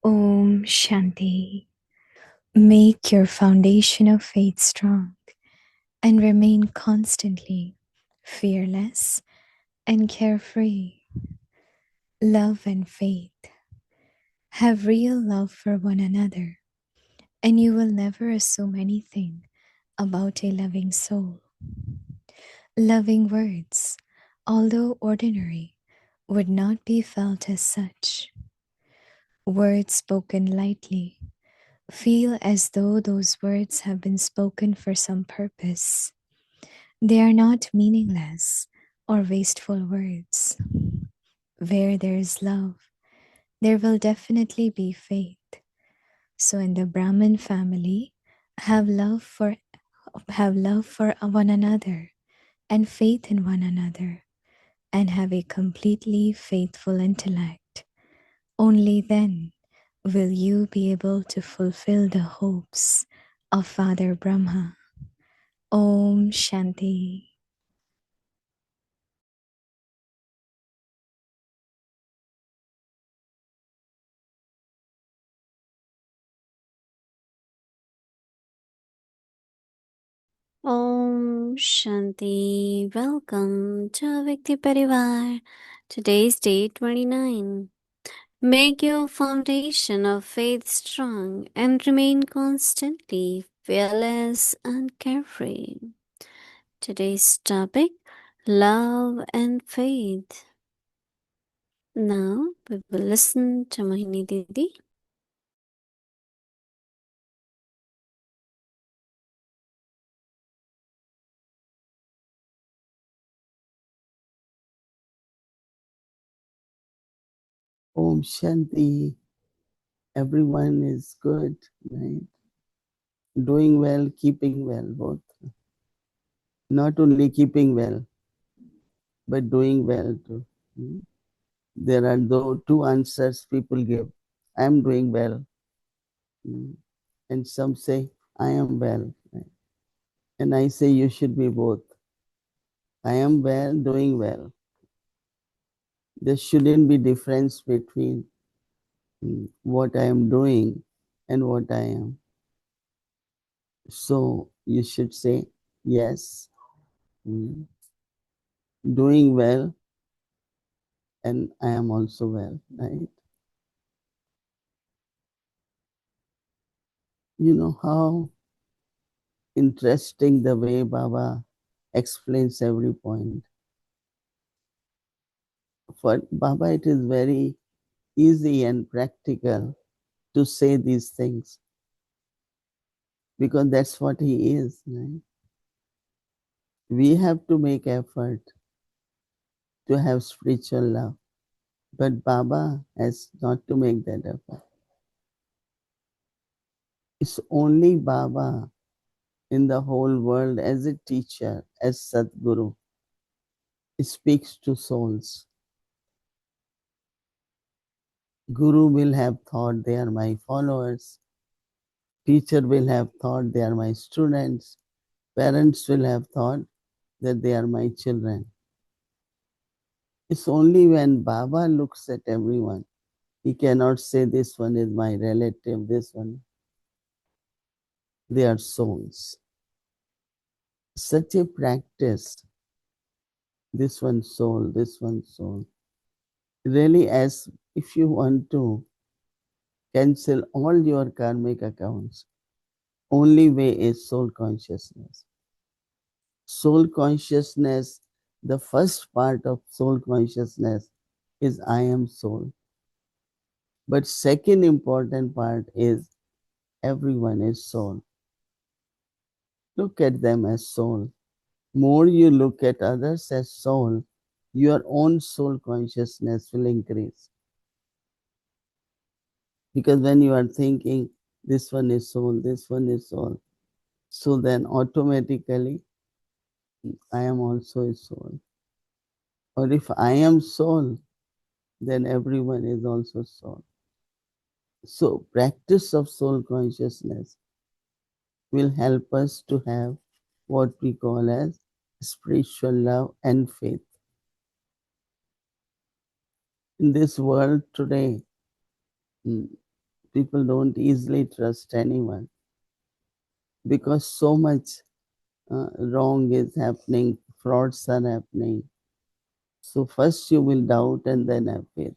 Om Shanti. Make your foundation of faith strong and remain constantly fearless and carefree. Love and faith. Have real love for one another, and you will never assume anything about a loving soul. Loving words, although ordinary, would not be felt as such. Words spoken lightly feel as though those words have been spoken for some purpose. They are not meaningless or wasteful words. Where there is love, there will definitely be faith. So in the Brahmin family, have love for one another and faith in one another, and have a completely faithful intellect. Only then will you be able to fulfill the hopes of Father Brahma. Om Shanti. Om Shanti. Welcome to Vikti Parivar. Today's day 29. Make your foundation of faith strong and remain constantly fearless and carefree. Today's topic, love and faith. Now we will listen to Mohini Didi. Om Shanti. Everyone is good, right? Doing well, keeping well, both. Not only keeping well, but doing well too. There are two answers people give. I am doing well. And some say, I am well. And I say, you should be both. I am well, doing well. There shouldn't be difference between what I am doing and what I am. So you should say, yes, doing well, and I am also well, right? You know how interesting the way Baba explains every point. For Baba, it is very easy and practical to say these things because that's what he is, right? We have to make effort to have spiritual love, but Baba has not to make that effort. It's only Baba in the whole world as a teacher, as Sadguru, speaks to souls. Guru will have thought they are my followers. Teacher will have thought they are my students. Parents will have thought that they are my children. It's only when Baba looks at everyone, he cannot say this one is my relative, this one. They are souls. Such a practice, this one soul, this one soul. Really, as if you want to cancel all your karmic accounts, only way is soul consciousness. Soul consciousness, the first part of soul consciousness is I am soul. But second important part is everyone is soul. Look at them as soul. More you look at others as soul, your own soul consciousness will increase. Because when you are thinking, this one is soul, this one is soul, so then automatically I am also a soul. Or if I am soul, then everyone is also soul. So practice of soul consciousness will help us to have what we call as spiritual love and faith. In this world today, People don't easily trust anyone because so much wrong is happening, frauds are happening. So first you will doubt and then have faith.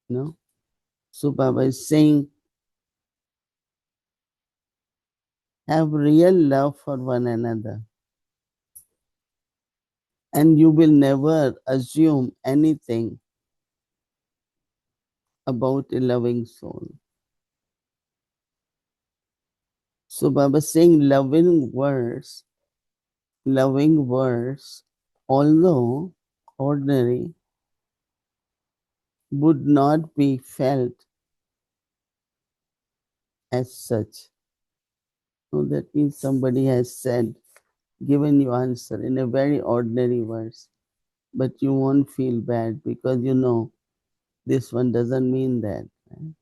No? So Baba is saying, have real love for one another. And you will never assume anything about a loving soul. So Baba is saying loving words, although ordinary, would not be felt as such. So that means somebody has said, given you answer in a very ordinary words, but you won't feel bad because you know this one doesn't mean that. Right?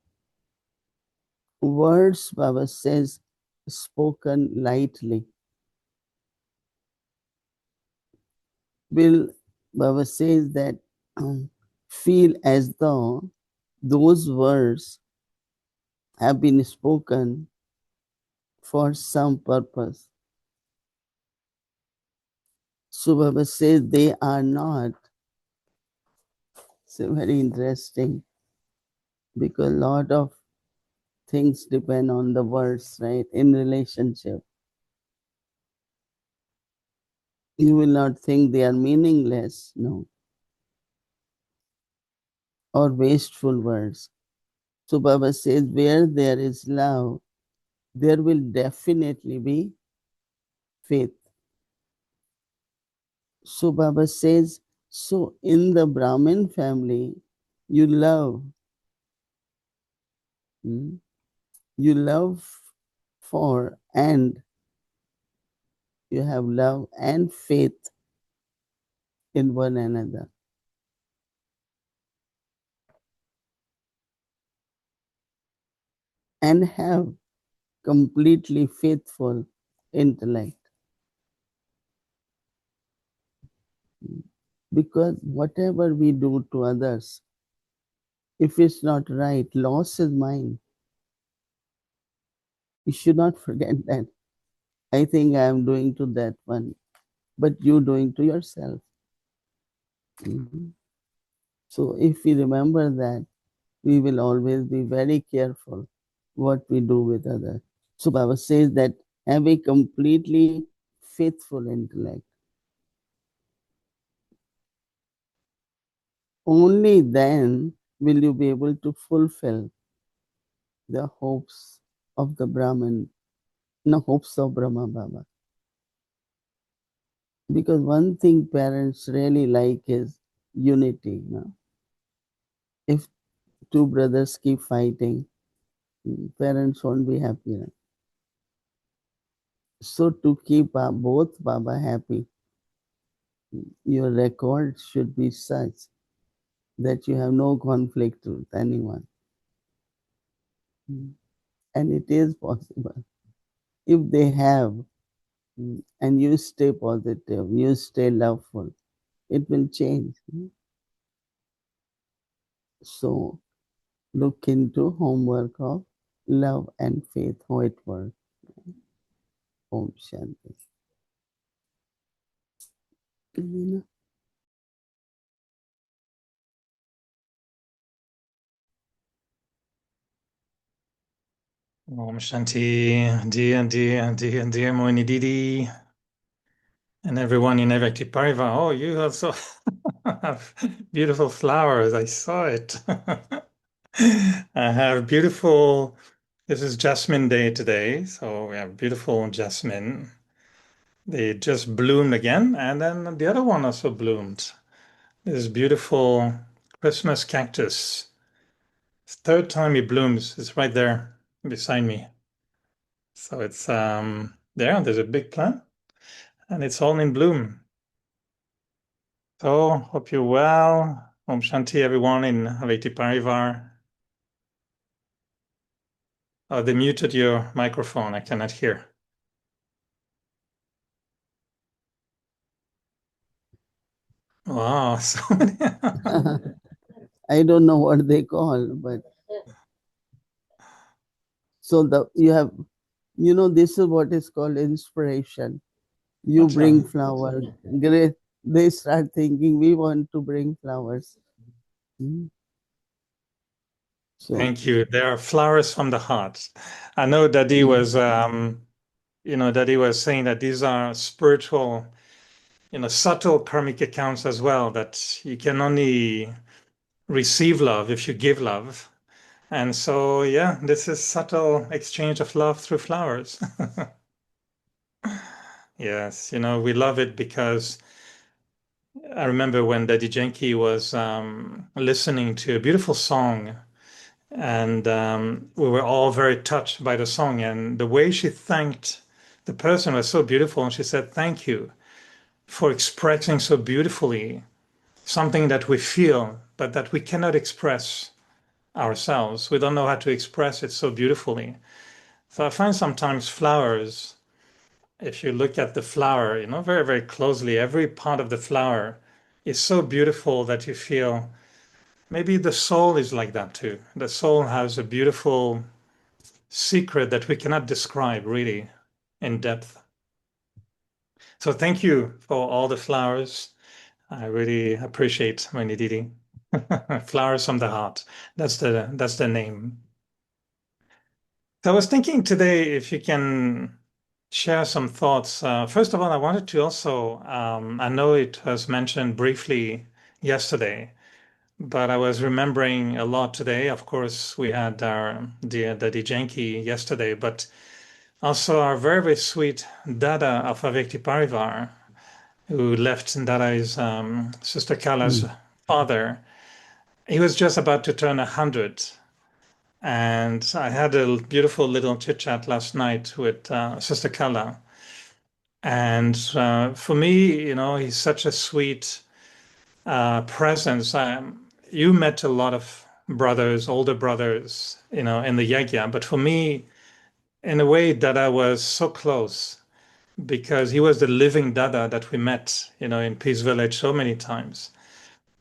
Words, Baba says, spoken lightly will, Baba says that feel as though those words have been spoken for some purpose. So Baba says they are not. So very interesting because a lot of things depend on the words, right? In relationship, you will not think they are meaningless, no, or wasteful words. So Baba says, where there is love, there will definitely be faith. So Baba says, so in the Brahmin family, you love, hmm, you love for, and you have love and faith in one another, and have completely faithful intellect. Because whatever we do to others, if it's not right, loss is mine. You should not forget that. I think I am doing to that one, but you doing to yourself. Mhm. So if we remember that, we will always be very careful what we do with others. So Baba says that have a completely faithful intellect. Only then will you be able to fulfill the hopes of the Brahman, no hopes of Brahma Baba. Because one thing parents really like is unity. No? If two brothers keep fighting, parents won't be happy. No? So to keep both Baba happy, your record should be such that you have no conflict with anyone. And it is possible. If they have, and you stay positive, you stay loveful, it will change. So look into homework of love and faith, how it works. Om Shanti. Om Shanti, dear Mohini Didi, and everyone in Evakti Pariva. Oh, you also have beautiful flowers. I saw it. I have beautiful, this is Jasmine Day today. So we have beautiful jasmine. They just bloomed again. And then the other one also bloomed. This beautiful Christmas cactus. It's the third time it blooms. It's right there beside me. So it's there's a big plant and it's all in bloom. So hope you're well. Om Shanti, everyone in Haveti Parivar. Oh, they muted your microphone. I cannot hear. Wow, so many. I don't know what they call, but So this is what is called inspiration. You Acha. bring flower, great. They start thinking we want to bring flowers. So Thank you. They are flowers from the heart. I know Dadi was, Dadi was saying that these are spiritual, subtle karmic accounts as well, that you can only receive love if you give love. And so, yeah, this is subtle exchange of love through flowers. Yes, we love it because I remember when Daddy Genki was listening to a beautiful song, and we were all very touched by the song. And the way she thanked the person was so beautiful. And she said, "Thank you for expressing so beautifully something that we feel, but that we cannot express ourselves. We don't know how to express it so beautifully." So I find sometimes flowers, if you look at the flower, very, very closely, every part of the flower is so beautiful that you feel maybe the soul is like that too. The soul has a beautiful secret that we cannot describe really in depth. So thank you for all the flowers. I really appreciate Mohini Didi. Flowers from the heart. That's the name. So I was thinking today if you can share some thoughts. First of all, I wanted to also, I know it was mentioned briefly yesterday, but I was remembering a lot today. Of course, we had our dear Daddy Janki yesterday, but also our very, very sweet Dada of Avekti Parivar, who left Dada's Sister Kala's father. He was just about to turn 100. And I had a beautiful little chit chat last night with Sister Kala. And for me, he's such a sweet presence. You met a lot of brothers, older brothers, in the Yagya. But for me, in a way, Dada was so close because he was the living Dada that we met, in Peace Village so many times.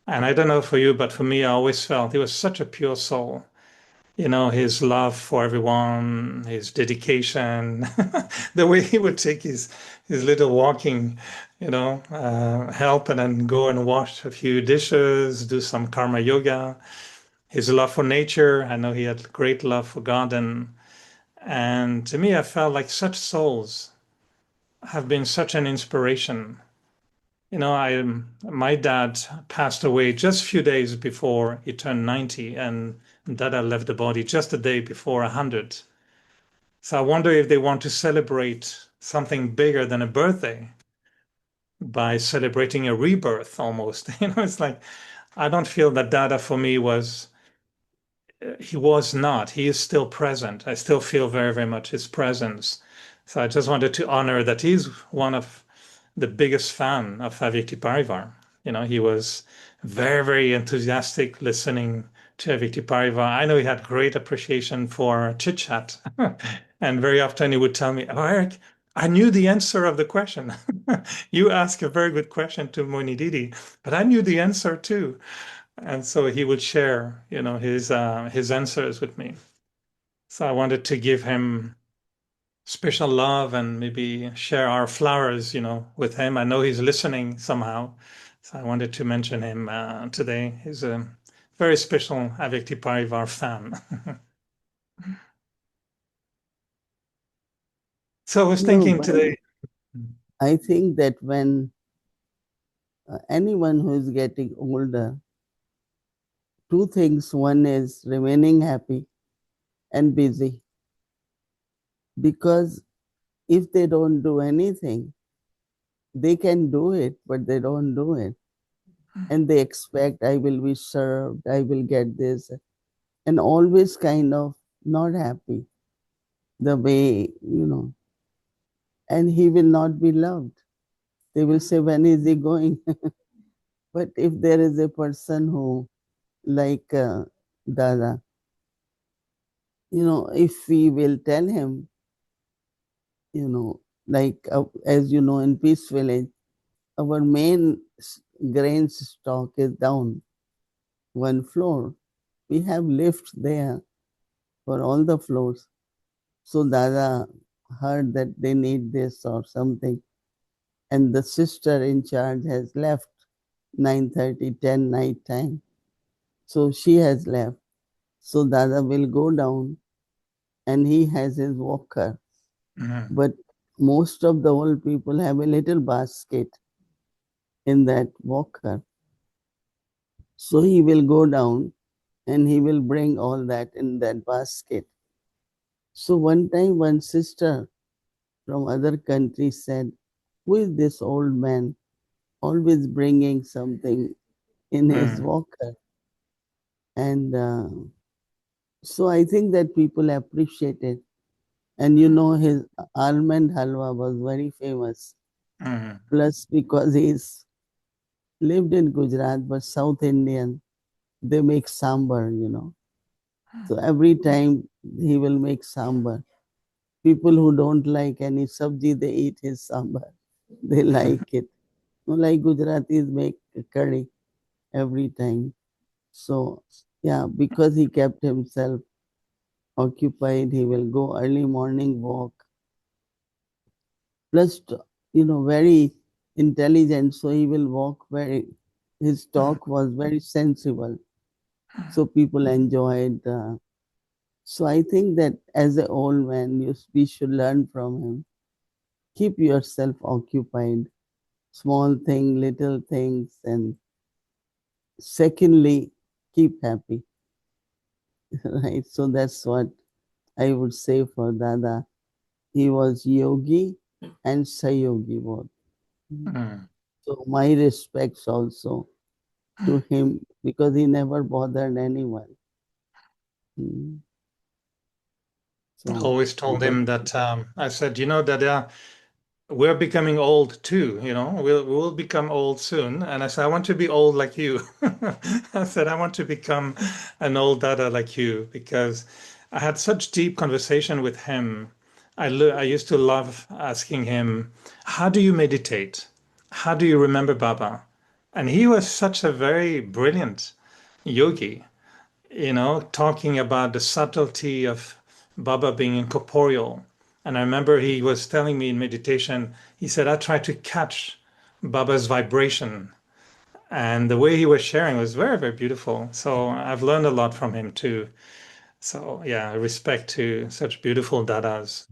And I don't know for you, but for me, I always felt he was such a pure soul. His love for everyone, his dedication, the way he would take his little walking, help and then go and wash a few dishes, do some karma yoga. His love for nature. I know he had great love for garden. And to me, I felt like such souls have been such an inspiration. My dad passed away just a few days before he turned 90, and Dada left the body just a day before 100. So I wonder if they want to celebrate something bigger than a birthday by celebrating a rebirth almost. It's like I don't feel that Dada for me he was not. He is still present. I still feel very, very much his presence. So I just wanted to honor that he's one of the biggest fan of Avikti Parivar. He was very, very enthusiastic listening to Avikti Parivar. I know he had great appreciation for chit chat. And very often he would tell me, "Oh, Eric, I knew the answer of the question. You asked a very good question to Mohini Didi, but I knew the answer too." And so he would share, his answers with me. So I wanted to give him special love and maybe share our flowers, with him. I know he's listening somehow, so I wanted to mention him today. He's a very special Avekti Parivar fan. So I was no, thinking but today. I think that when anyone who is getting older, two things. One is remaining happy and busy. Because if they don't do anything, they can do it, but they don't do it. And they expect, I will be served, I will get this, and always kind of not happy the way, and he will not be loved. They will say, when is he going? But if there is a person who, like Dada, if we will tell him, like as you know, in Peace Village, our main grain stock is down one floor. We have lifts there for all the floors. So Dada heard that they need this or something, and the sister in charge has left 9:30, 10 night time. So she has left. So Dada will go down and he has his walker. But most of the old people have a little basket in that walker. So he will go down and he will bring all that in that basket. So one time one sister from other country said, "Who is this old man always bringing something in his walker?" And so I think that people appreciate it. And you know, his almond halwa was very famous. Plus, because he's lived in Gujarat, but South Indian, they make sambar, you know. So every time he will make sambar. People who don't like any sabji, they eat his sambar. They like it. Like Gujaratis make curry every time. So, yeah, because he kept himself occupied, he will go early morning walk. Plus, you know, very intelligent, so he will walk very, his talk was very sensible. So people enjoyed. So I think that as an old man, we should learn from him. Keep yourself occupied, small thing, little things, and secondly, keep happy. Right? So that's what I would say for Dada. He was yogi and sayogi both. So my respects also to him because he never bothered anyone. I So always told him that I said, you know, that we're becoming old too, you know, we'll become old soon. And I said, I want to be old like you. I said, I want to become an old Dada like you because I had such deep conversation with him. I used to love asking him, how do you meditate? How do you remember Baba? And he was such a very brilliant yogi, you know, talking about the subtlety of Baba being incorporeal. And I remember he was telling me in meditation, he said, I try to catch Baba's vibration. And the way he was sharing was very, very beautiful. So I've learned a lot from him too. So yeah, respect to such beautiful dadas.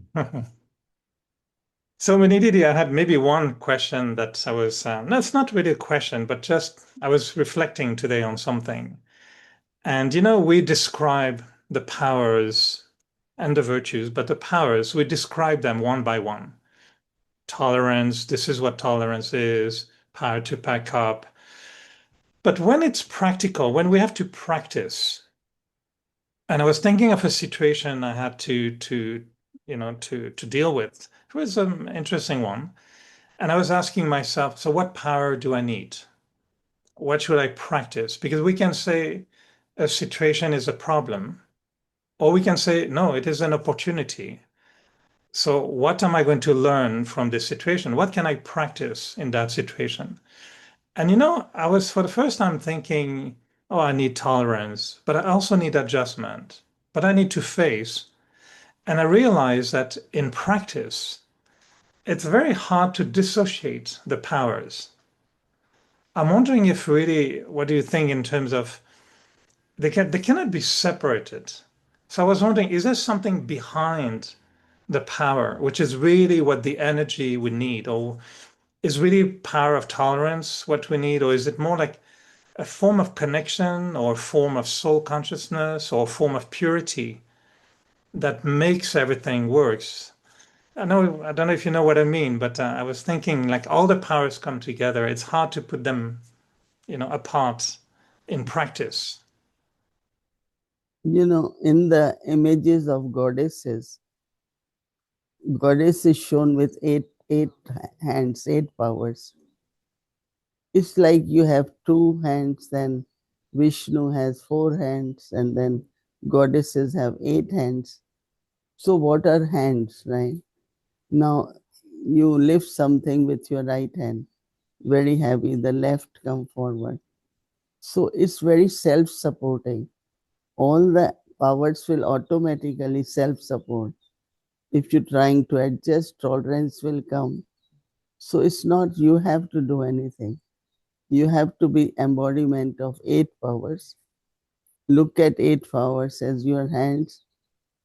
So Didi, I had maybe one question that I was, no, it's not really a question, but just I was reflecting today on something. And you know, we describe the powers and the virtues, but the powers, we describe them one by one. Tolerance, this is what tolerance is, power to pack up. But when it's practical, when we have to practice, and I was thinking of a situation I had to you know to deal with. It was an interesting one. And I was asking myself, so what power do I need? What should I practice? Because we can say a situation is a problem, or we can say, no, it is an opportunity. So, what am I going to learn from this situation? What can I practice in that situation? And you know, I was for the first time thinking, oh, I need tolerance, but I also need adjustment, but I need to face. And I realized that in practice, it's very hard to dissociate the powers. I'm wondering if really, what do you think in terms of they cannot be separated. So I was wondering, is there something behind the power, which is really what the energy we need, or is really power of tolerance what we need, or is it more like a form of connection or a form of soul consciousness or a form of purity that makes everything works? I don't know if you know what I mean, but I was thinking like all the powers come together. It's hard to put them, you know, apart in practice. you know, in the images of goddesses, goddess is shown with eight hands, eight powers. It's like you have two hands, then Vishnu has four hands, and then goddesses have eight hands. So what are hands, right? Now you lift something with your right hand, very heavy, the left come forward. So it's very self-supporting. All the powers will automatically self-support. If you're trying to adjust, tolerance will come. So it's not you have to do anything. You have to be embodiment of 8 powers. Look at 8 powers as your hands,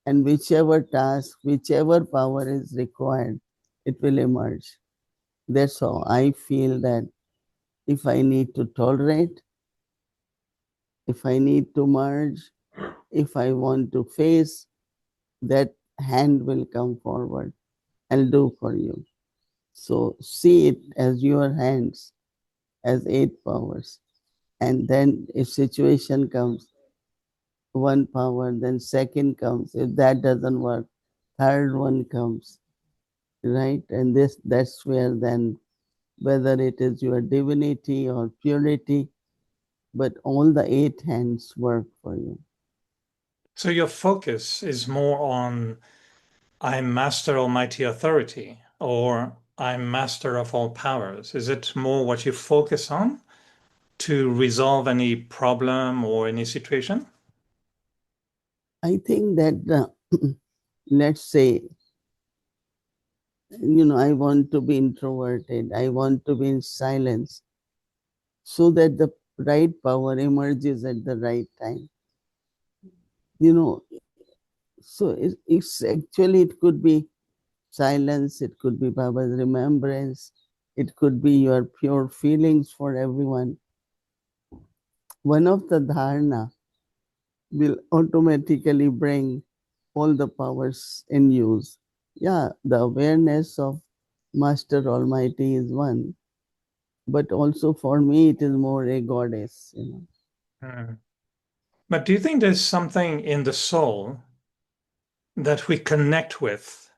and whichever task, whichever power is required, it will emerge. That's how I feel that if I need to tolerate, if I need to merge, if I want to face, that hand will come forward and do for you. So see it as your hands, as 8 powers. And then if situation comes, 1 power, then second comes. If that doesn't work, third one comes, right? And that's where then, whether it is your divinity or purity, but all the 8 hands work for you. So your focus is more on I'm master almighty authority or I'm master of all powers. Is it more what you focus on to resolve any problem or any situation? I think that, let's say, I want to be introverted, I want to be in silence, so that the right power emerges at the right time. You know, so it's actually, it could be silence, it could be Baba's remembrance, it could be your pure feelings for everyone. One of the dharana will automatically bring all the powers in use. Yeah, the awareness of Master Almighty is one, but also for me, it is more a goddess. Hmm. But do you think there's something in the soul that we connect with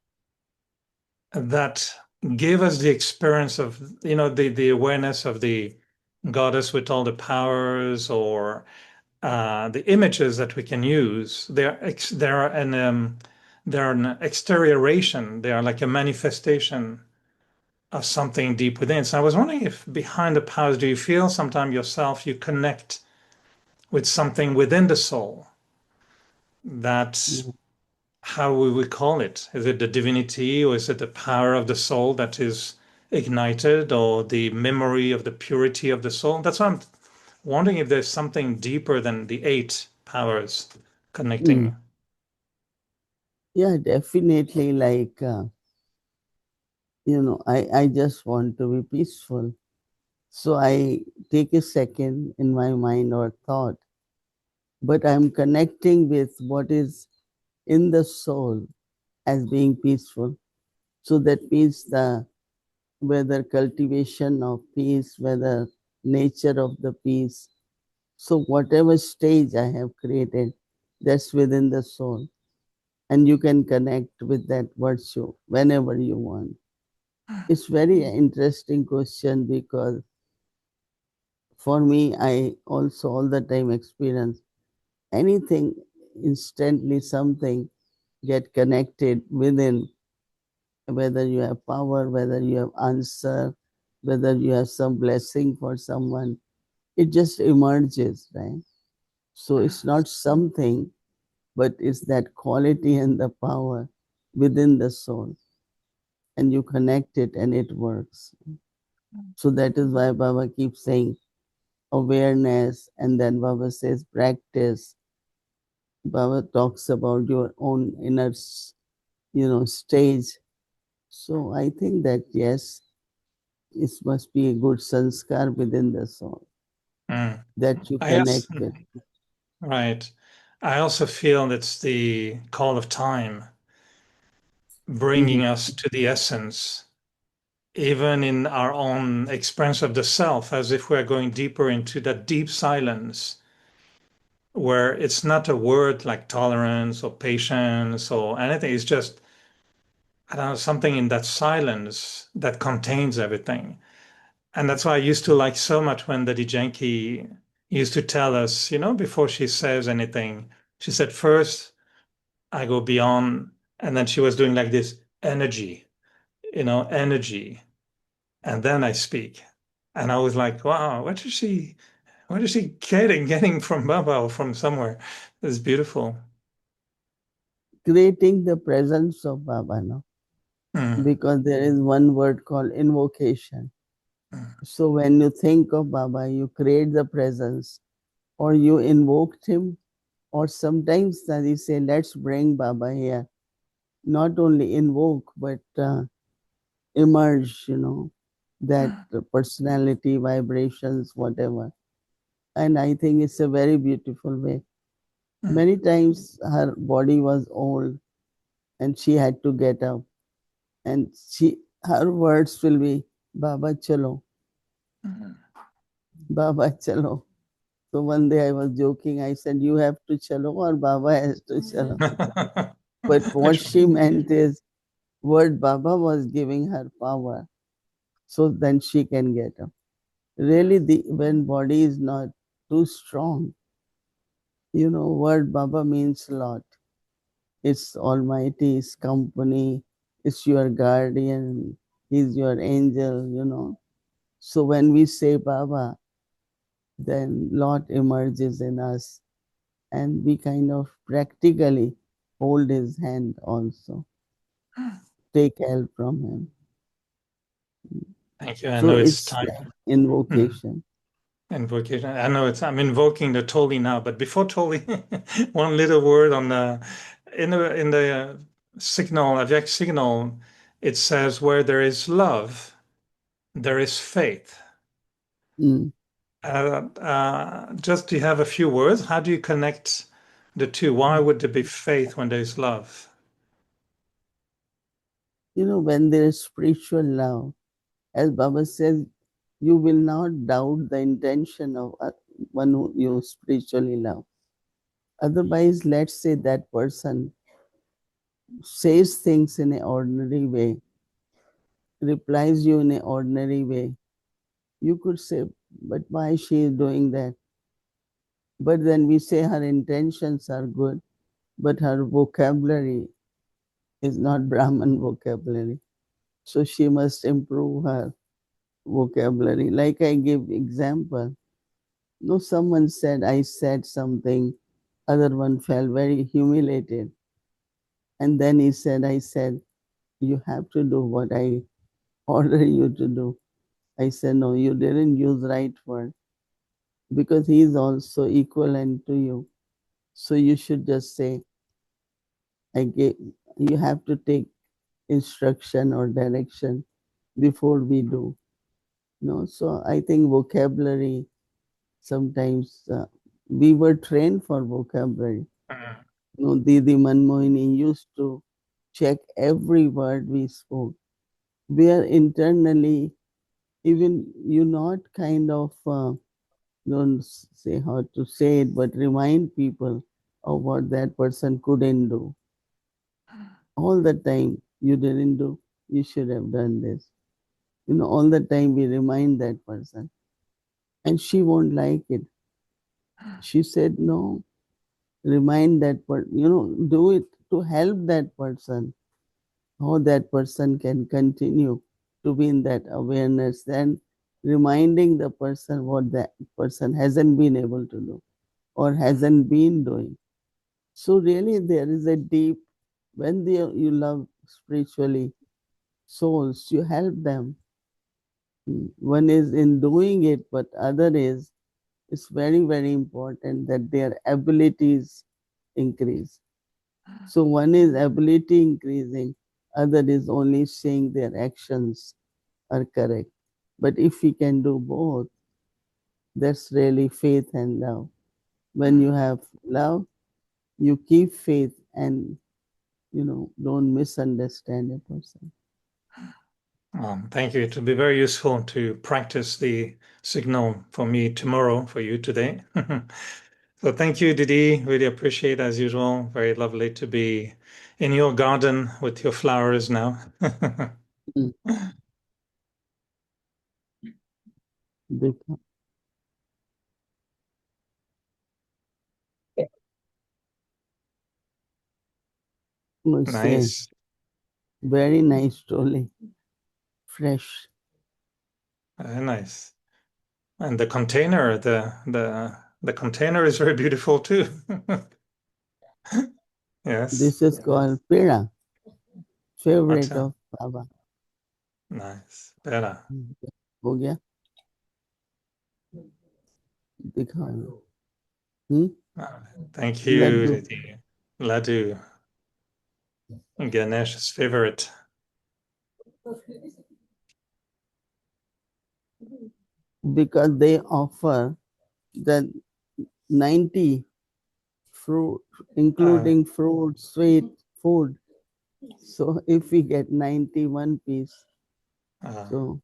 that gave us the experience of, the awareness of the goddess with all the powers or the images that we can use? They're an exterioration. They are like a manifestation of something deep within. So I was wondering if behind the powers, do you feel sometimes yourself you connect with something within the soul that's Yeah. how we would call it? Is it the divinity or is it the power of the soul that is ignited or the memory of the purity of the soul? That's why I'm wondering if there's something deeper than the 8 powers Mm. connecting. Yeah, definitely. Like, I just want to be peaceful. So I take a second in my mind or thought, but I'm connecting with what is in the soul as being peaceful. So that means whether cultivation of peace, whether nature of the peace. So whatever stage I have created, that's within the soul. And you can connect with that virtue whenever you want. It's very interesting question because for me, I also all the time experience anything instantly, something get connected within, whether you have power, whether you have answer, whether you have some blessing for someone, it just emerges, right? So it's not something, but it's that quality and the power within the soul, and you connect it and it works. So that is why Baba keeps saying awareness, and then Baba says practice. Baba talks about your own inner, stage. So I think that yes, it must be a good sanskar within the soul Mm. that you I connect also, with. right. I also feel it's the call of time bringing Mhm. us to the essence, even in our own experience of the self, as if we're going deeper into that deep silence where it's not a word like tolerance or patience or anything. It's just, I don't know, something in that silence that contains everything. And that's why I used to like so much when Didi Janki used to tell us, before she says anything, she said, first I go beyond, and then she was doing like this energy, and then I speak. And I was like, wow, what is she getting from Baba or from somewhere? It's beautiful. creating the presence of Baba now. Because there is one word called invocation. So when you think of Baba, you create the presence, or you invoked him, or sometimes they say, let's bring Baba here. Not only invoke, but emerge, that personality, vibrations, whatever. And I think it's a very beautiful way. Many times her body was old and she had to get up, and her words will be, Baba chalo, Baba chalo. So one day I was joking, I said, you have to chalo or Baba has to chalo. But what she meant is, word Baba was giving her power, so then she can get up. Really, when body is not too strong, word Baba means a lot. It's Almighty, it's company, it's your guardian, he's your angel. So when we say Baba, then lot emerges in us, and we kind of practically hold his hand also, take help from him. Thank you. I So know it's it's time. invocation. Invocation. I know I'm invoking the Toli now, but before Toli, one little word on the in the signal, object signal, it says where there is love, there is faith. Mm. Just to have a few words, how do you connect the two? Why would there be faith when there's love? When there is spiritual love, as Baba says, you will not doubt the intention of one who you spiritually love. Otherwise, let's say that person says things in an ordinary way, replies you in an ordinary way. You could say, but why she is doing that? But then we say her intentions are good, but her vocabulary is not Brahman vocabulary. So she must improve her vocabulary. Like I give example. No, someone said I said something, other one felt very humiliated. And then he said, I said, you have to do what I order you to do. I said, no, you didn't use right word, because he is also equivalent to you. So you should just say, you have to take instruction or direction before we do. So I think vocabulary, sometimes we were trained for vocabulary. Didi Mohini used to check every word we spoke. We are internally, even you not kind of, don't say how to say it, but remind people of what that person couldn't do. All the time, you didn't do, you should have done this. All the time we remind that person. And she won't like it. She said, no, remind that person, do it to help that person, how that person can continue to be in that awareness, then reminding the person what that person hasn't been able to do or hasn't been doing. So really there is a deep, when you love spiritually souls, you help them. One is in doing it, but other is, it's very, very important that their abilities increase. So one is ability increasing, other is only saying their actions are correct. But if we can do both, that's really faith and love. When you have love, you keep faith and don't misunderstand a person. Thank you. It will be very useful to practice the signal for me tomorrow, for you today. So thank you, Didi. Really appreciate, as usual. Very lovely to be in your garden with your flowers now. Mm. Nice. Very nice, truly. Fresh. Very nice. And the container is very beautiful too. Yes. This is called pera, favorite Acha. of Baba. Nice. Pera. हो गया दिखाओ Hmm? Thank you, Laddu. Didi. Laddu. Ganesh's favorite. Because they offer the 90 fruit, including fruit, sweet food. So if we get 91 piece, so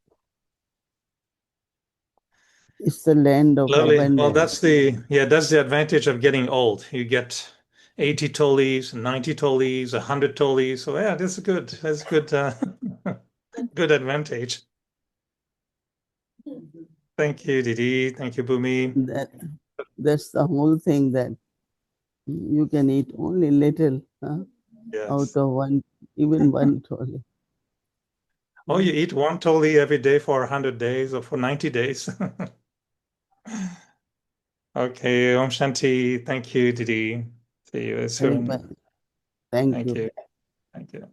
it's the land of Lovely. Well, abundance. that's the advantage of getting old. You get 80 tolis, 90 tolis, 100 tolis. So yeah, that's good. That's good. Good advantage. Thank you, Didi. Thank you, Bhumi. That's the whole thing, that you can eat only little Yes. out of one, even one toli. Oh, you eat one toli every day for 100 days or for 90 days. Okay, Om Shanti. Thank you, Didi. See you soon. Anybody. Thank Thank you. you. Thank you.